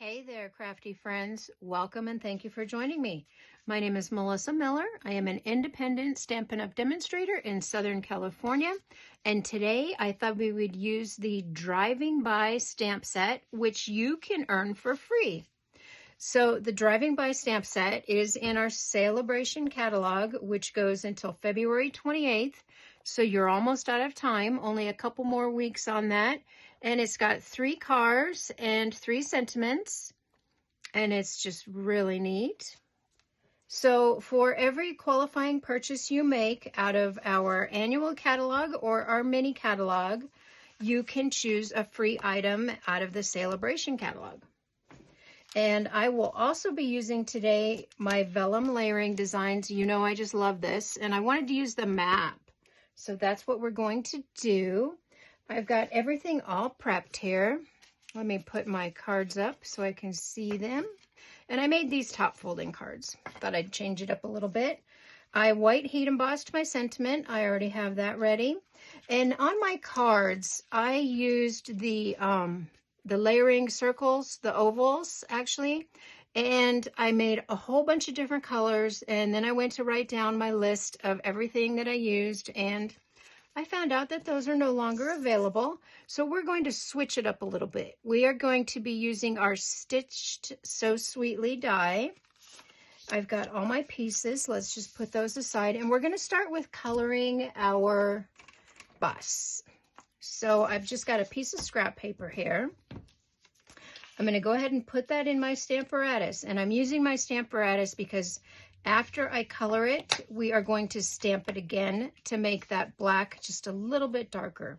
Hey there, crafty friends. Welcome and thank you for joining me. My name is Melissa Miller. I am an independent Stampin' Up! Demonstrator in Southern California. And today I thought we would use the Driving By stamp set, which you can earn for free. So the Driving By stamp set is in our a-Bration catalog, which goes until February 28th. So you're almost out of time, only a couple more weeks on that. And it's got 3 cars and 3 sentiments, and it's just really neat. So for every qualifying purchase you make out of our annual catalog or our mini catalog, you can choose a free item out of the a-Bration catalog. And I will also be using today my Vellum layering designs. You know I just love this, and I wanted to use the map. So that's what we're going to do. I've got everything all prepped here. Let me put my cards up so I can see them. And I made these top folding cards. Thought I'd change it up a little bit. I white heat embossed my sentiment. I already have that ready. And on my cards, I used the layering circles, the ovals actually. And I made a whole bunch of different colors. And then I went to write down my list of everything that I used, and I found out that those are no longer available, so we're going to switch it up a little bit. We are going to be using our Stitched So Sweetly die. I've got all my pieces. Let's just put those aside, and we're going to start with coloring our bus. So I've just got a piece of scrap paper here. I'm going to go ahead and put that in my Stamparatus, and I'm using my Stamparatus because after I color it, we are going to stamp it again to make that black just a little bit darker.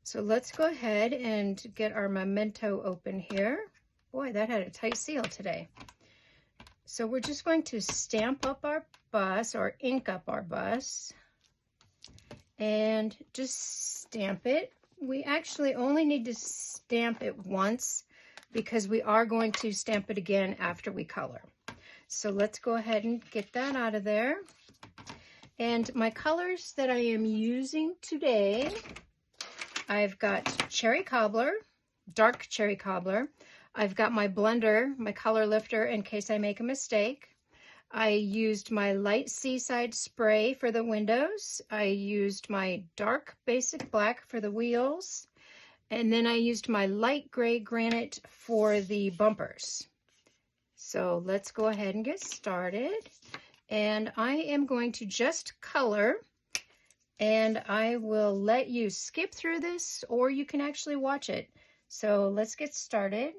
So let's go ahead and get our memento open here. Boy, that had a tight seal today. So we're just going to stamp up our bus, or ink up our bus, and just stamp it. We actually only need to stamp it once because we are going to stamp it again after we color. So let's go ahead and get that out of there. And my colors that I am using today, I've got Cherry Cobbler, dark Cherry Cobbler. I've got my blender, my color lifter in case I make a mistake. I used my light Seaside spray for the windows. I used my dark basic black for the wheels. And then I used my light gray granite for the bumpers. So let's go ahead and get started. And I am going to just color, and I will let you skip through this, or you can actually watch it. So let's get started.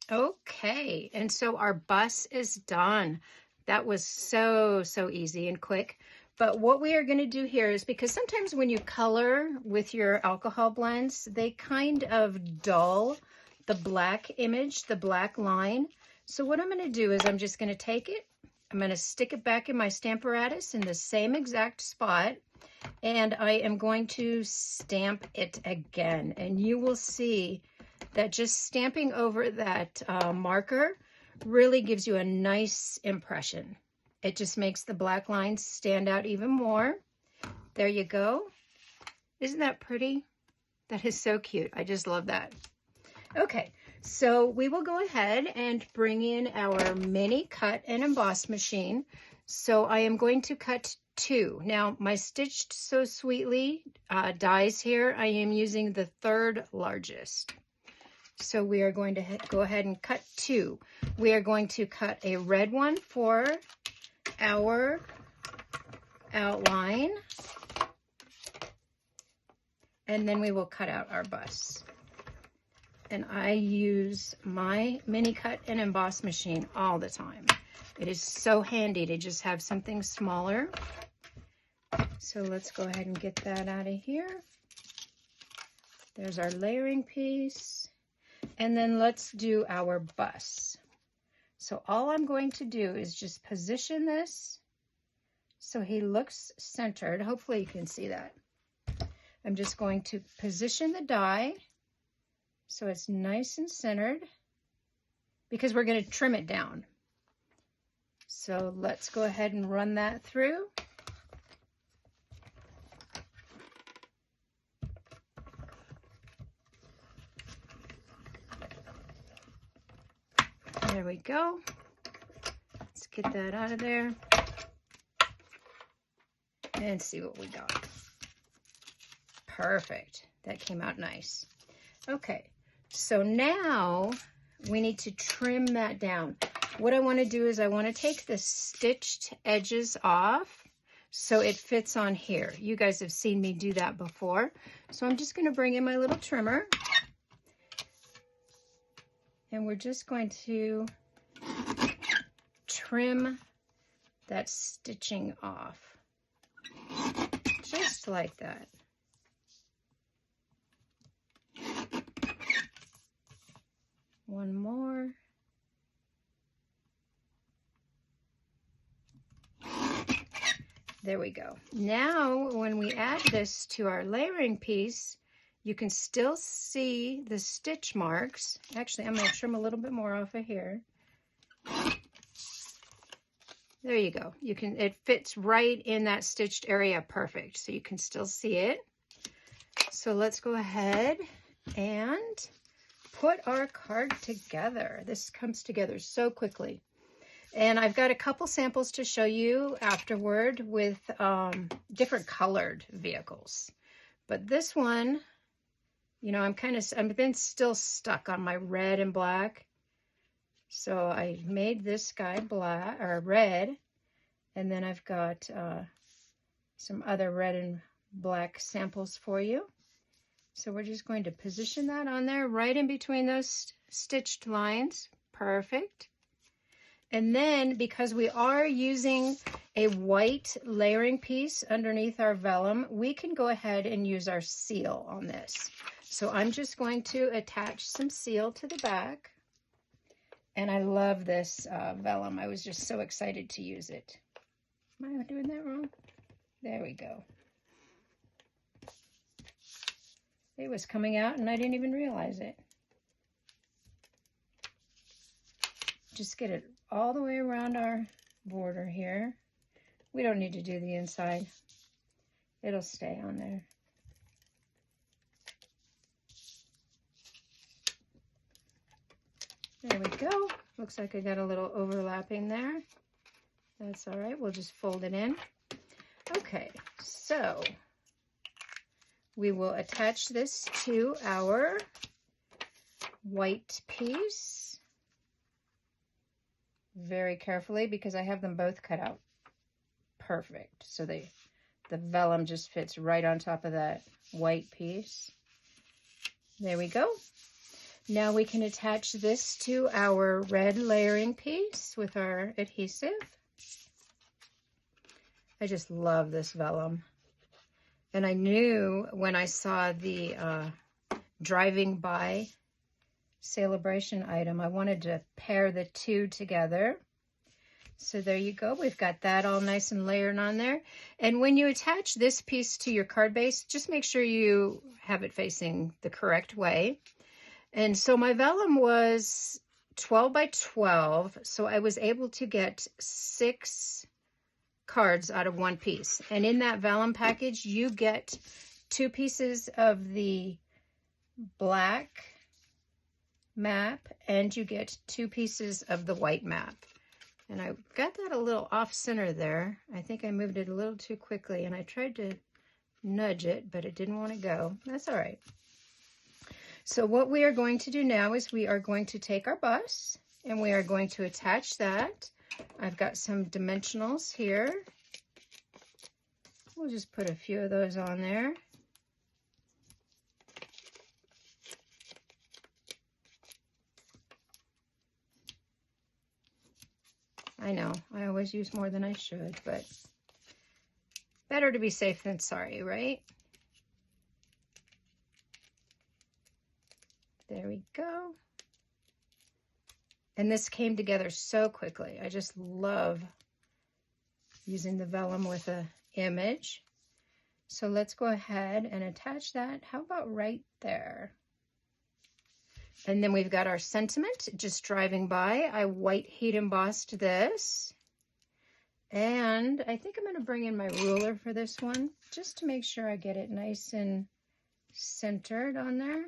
Okay, and so our bus is done. That was so easy and quick. But what we are going to do here is, because sometimes when you color with your alcohol blends, they kind of dull the black image, the black line. So what I'm going to do is I'm just going to take it, I'm going to stick it back in my Stamparatus in the same exact spot, and I am going to stamp it again. And you will see that just stamping over that marker really gives you a nice impression. It just makes the black lines stand out even more. There you go. Isn't that pretty? That is so cute. I just love that. Okay, so we will go ahead and bring in our mini cut and emboss machine. So I am going to cut 2. Now my Stitched So Sweetly dies here, I am using the 3rd largest. So we are going to go ahead and cut 2. We are going to cut a red one for our outline. and then we will cut out our bus. And I use my mini cut and emboss machine all the time. It is so handy to just have something smaller. So let's go ahead and get that out of here. There's our layering piece. And then let's do our bus. So all I'm going to do is just position this so he looks centered. Hopefully you can see that. I'm just going to position the die so it's nice and centered because we're going to trim it down. So let's go ahead and run that through. There we go. Let's get that out of there and see what we got. Perfect. That came out nice. Okay, so now we need to trim that down. What I want to do is I want to take the stitched edges off so it fits on here. You guys have seen me do that before. So I'm just going to bring in my little trimmer. And we're just going to trim that stitching off. Just like that. One more. There we go. Now, when we add this to our layering piece, you can still see the stitch marks. Actually, I'm going to trim a little bit more off of here. There you go. You can, it fits right in that stitched area perfect. So you can still see it. So let's go ahead and put our card together. This comes together so quickly. And I've got a couple samples to show you afterward with different colored vehicles. But this one, you know, I've been still stuck on my red and black. So I made this guy black or red, and then I've got some other red and black samples for you. So we're just going to position that on there right in between those stitched lines. Perfect. And then because we are using a white layering piece underneath our vellum, we can go ahead and use our seal on this. So I'm just going to attach some seal to the back. And I love this vellum. I was just so excited to use it. Am I doing that wrong? There we go. It was coming out and I didn't even realize it. Just get it all the way around our border here. We don't need to do the inside. It'll stay on there. There we go. Looks like I got a little overlapping there. That's all right. We'll just fold it in. Okay, so we will attach this to our white piece very carefully because I have them both cut out perfect. So the vellum just fits right on top of that white piece. There we go. Now we can attach this to our red layering piece with our adhesive. I just love this vellum. And I knew when I saw the driving by a-Bration item, I wanted to pair the two together. So there you go. We've got that all nice and layered on there. And when you attach this piece to your card base, just make sure you have it facing the correct way. And so my vellum was 12 by 12, so I was able to get 6 cards out of one piece. And in that vellum package, you get 2 pieces of the black map and you get 2 pieces of the white map. And I got that a little off center there. I think I moved it a little too quickly and I tried to nudge it, but it didn't want to go. That's all right. So what we are going to do now is we are going to take our bus and we are going to attach that. I've got some dimensionals here. We'll just put a few of those on there. I know, I always use more than I should, but better to be safe than sorry, right? There we go. And this came together so quickly. I just love using the vellum with an image. So let's go ahead and attach that. How about right there? And then we've got our sentiment, just driving by. I white heat embossed this. And I think I'm going to bring in my ruler for this one, just to make sure I get it nice and centered on there.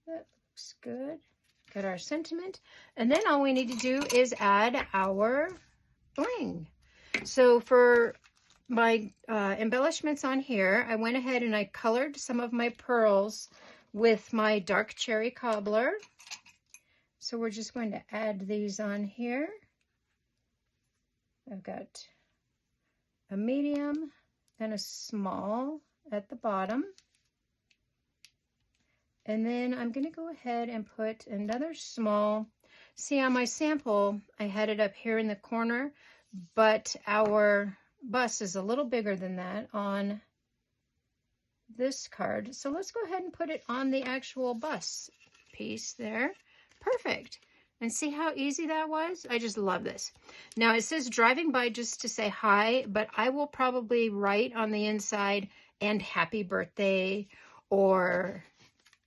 That looks good. Got our sentiment. And then all we need to do is add our bling. So for my embellishments on here, I went ahead and I colored some of my pearls with my dark cherry cobbler. So we're just going to add these on here. I've got a medium and a small at the bottom. And then I'm going to go ahead and put another small. See, on my sample, I had it up here in the corner, but our bust is a little bigger than that on this card. So let's go ahead and put it on the actual bust piece there. Perfect. And see how easy that was? I just love this. Now it says driving by just to say hi, but I will probably write on the inside, and happy birthday, or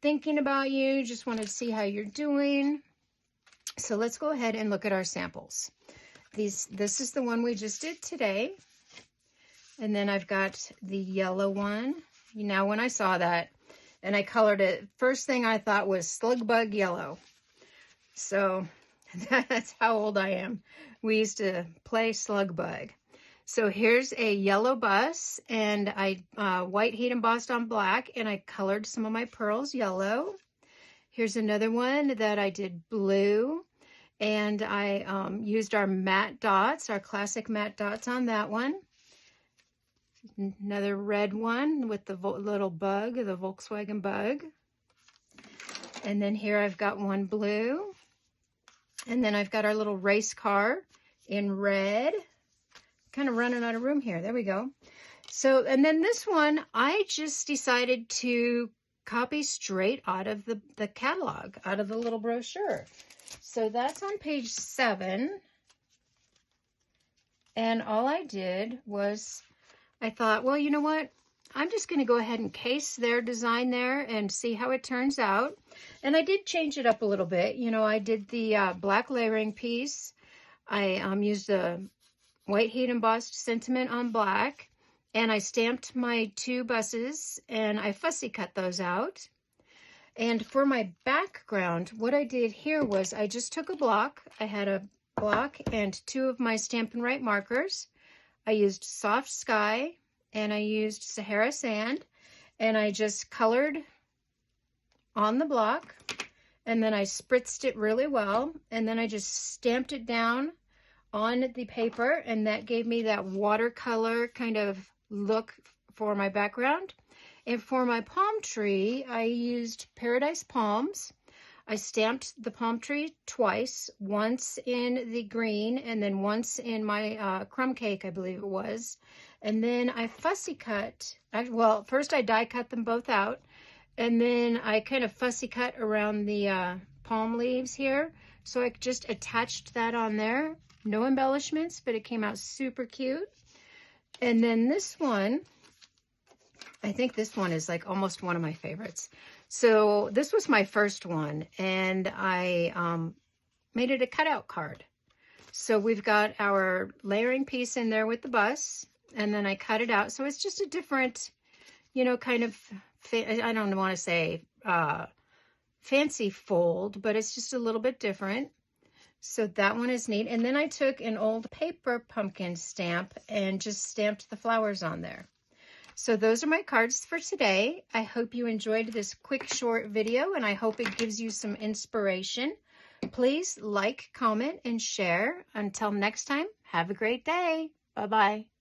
thinking about you, just wanted to see how you're doing. So let's go ahead and look at our samples. This is the one we just did today. And then I've got the yellow one. Now when I saw that and I colored it, first thing I thought was slug bug yellow. So that's how old I am. We used to play slug bug. So here's a yellow bus, and I white heat embossed on black, and I colored some of my pearls yellow. Here's another one that I did blue, and I used our matte dots, our classic matte dots on that one. Another red one with the little bug, the Volkswagen bug. And then here I've got one blue. And then I've got our little race car in red. Kind of running out of room here. There we go. So, and then this one, I just decided to copy straight out of the catalog, out of the little brochure. So that's on page 7. And all I did was, I thought, well, you know what? I'm just going to go ahead and case their design there and see how it turns out. And I did change it up a little bit. You know, I did the black layering piece. I used a white heat embossed sentiment on black, and I stamped my 2 buses, and I fussy cut those out. And for my background, what I did here was I just took a block. I had a block and 2 of my Stampin' Write markers. I used Soft Sky, and I used Sahara Sand, and I just colored on the block, and then I spritzed it really well, and then I just stamped it down on the paper, and that gave me that watercolor kind of look for my background. And for my palm tree, I used Paradise Palms. I stamped the palm tree twice, once in the green and then once in my crumb cake, I believe it was. And then I fussy cut, well, first I die cut them both out, and then I kind of fussy cut around the palm leaves here. So I just attached that on there. No embellishments, but it came out super cute. And then this one, I think this one is like almost one of my favorites. So this was my first one, and I made it a cutout card. So we've got our layering piece in there with the bus, and then I cut it out. So it's just a different, you know, kind of, I don't want to say fancy fold, but it's just a little bit different. So that one is neat. And then I took an old paper pumpkin stamp and just stamped the flowers on there. So those are my cards for today. I hope you enjoyed this quick, short video, and I hope it gives you some inspiration. Please like, comment, and share. Until next time, have a great day. Bye-bye.